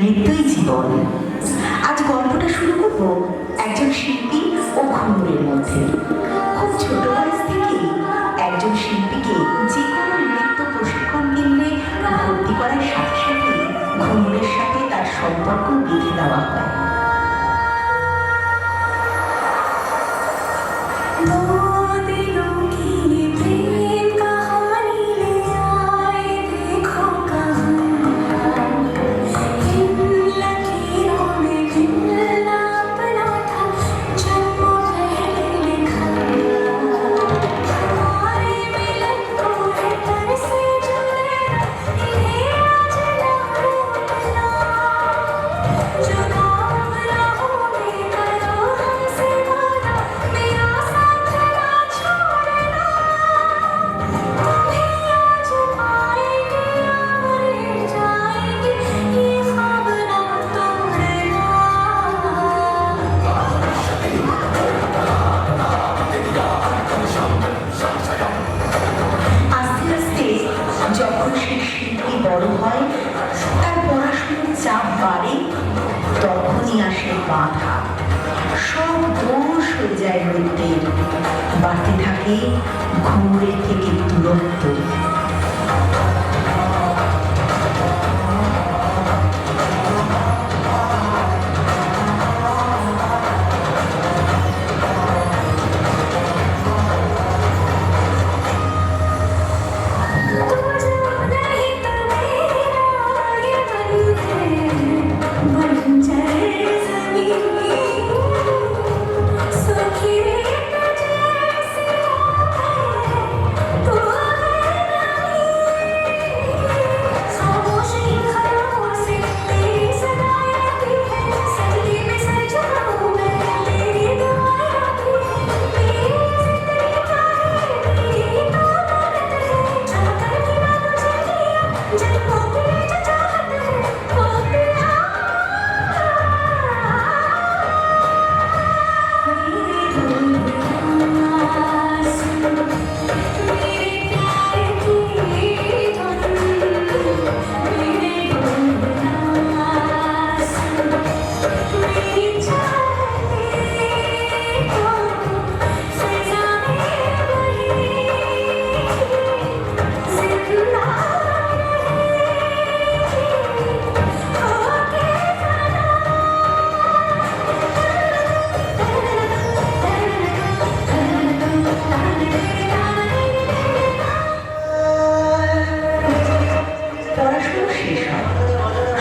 নৃত্যই জীবন। আজ গল্পটা শুরু করব একজন শিল্পী ও ঘুঙুরের মধ্যে। খুব ছোট বয়স থেকেই একজন শিল্পীকে যে কোনো নৃত্য প্রশিক্ষণ কেন্দ্রে ভর্তি করার সাথে সাথে ঘুঙুরের সাথে তার সম্পর্ক বেঁধে দেওয়া হয়। যখন সে শিল্পী বড় হয়, তার পড়াশোনার চাপ বাড়ে, তখনই আসে বাধা। সব দোষ হয়ে যায় নৃত্যের, বাড়তে থাকে ঘুঙুরের থেকে দূরত্ব।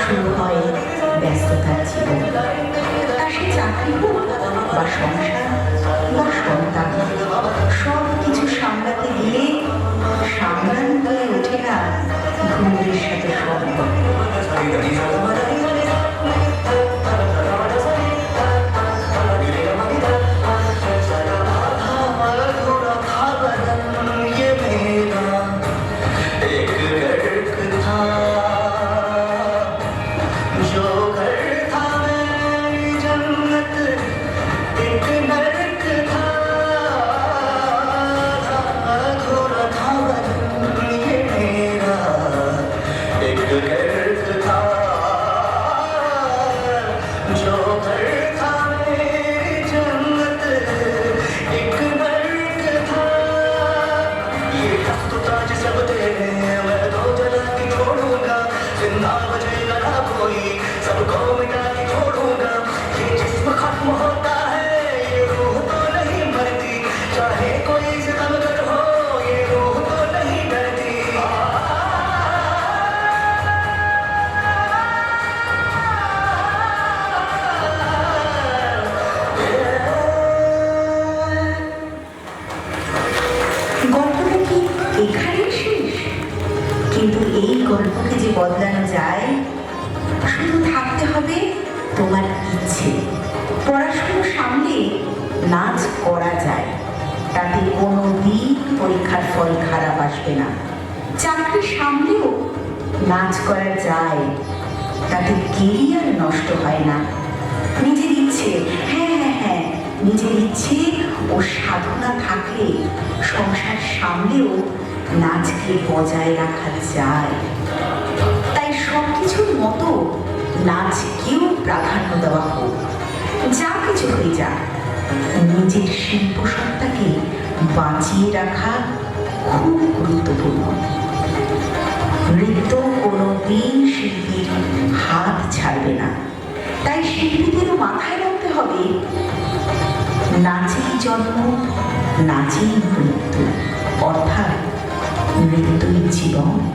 শুরু হয় ব্যস্ততার জীবন। তা সে চাকরি হোক বা সংসার বা সন্তান, সব কিছু সামলাতে গিয়ে সামলানো হয়ে ওঠে না ঘুঙুরের সাথে সম্পর্ক। কিন্তু এই গল্পকে যে বদলানো যায়, শুধু থাকতে হবে তোমার ইচ্ছে। পড়াশুনো সামলে নাচ করা যায়, তাতে কোনোদিন পরীক্ষার ফল খারাপ আসবে না। চাকরি সামলেও নাচ করা যায়, তাতে কেরিয়ার নষ্ট হয় না। নিজের ইচ্ছে, হ্যাঁ, নিজের ইচ্ছে ও সাধনা থাকলে সংসার সামলেও নাচকে বজায় রাখা যায়। তাই সবকিছুর মতো নাচকেও প্রাধান্য দেওয়া হোক। যা কিছু হয়ে যাক, নিজের শিল্প সত্তাকে বাঁচিয়ে রাখা খুব গুরুত্বপূর্ণ। নৃত্য কোনোদিন শিল্পীর হাত ছাড়বে না। তাই শিল্পীদেরও মাথায় রাখতে হবে, নাচেই জন্ম, নাচেই মৃত্যু, অর্থাৎ নৃত্যই জীবন।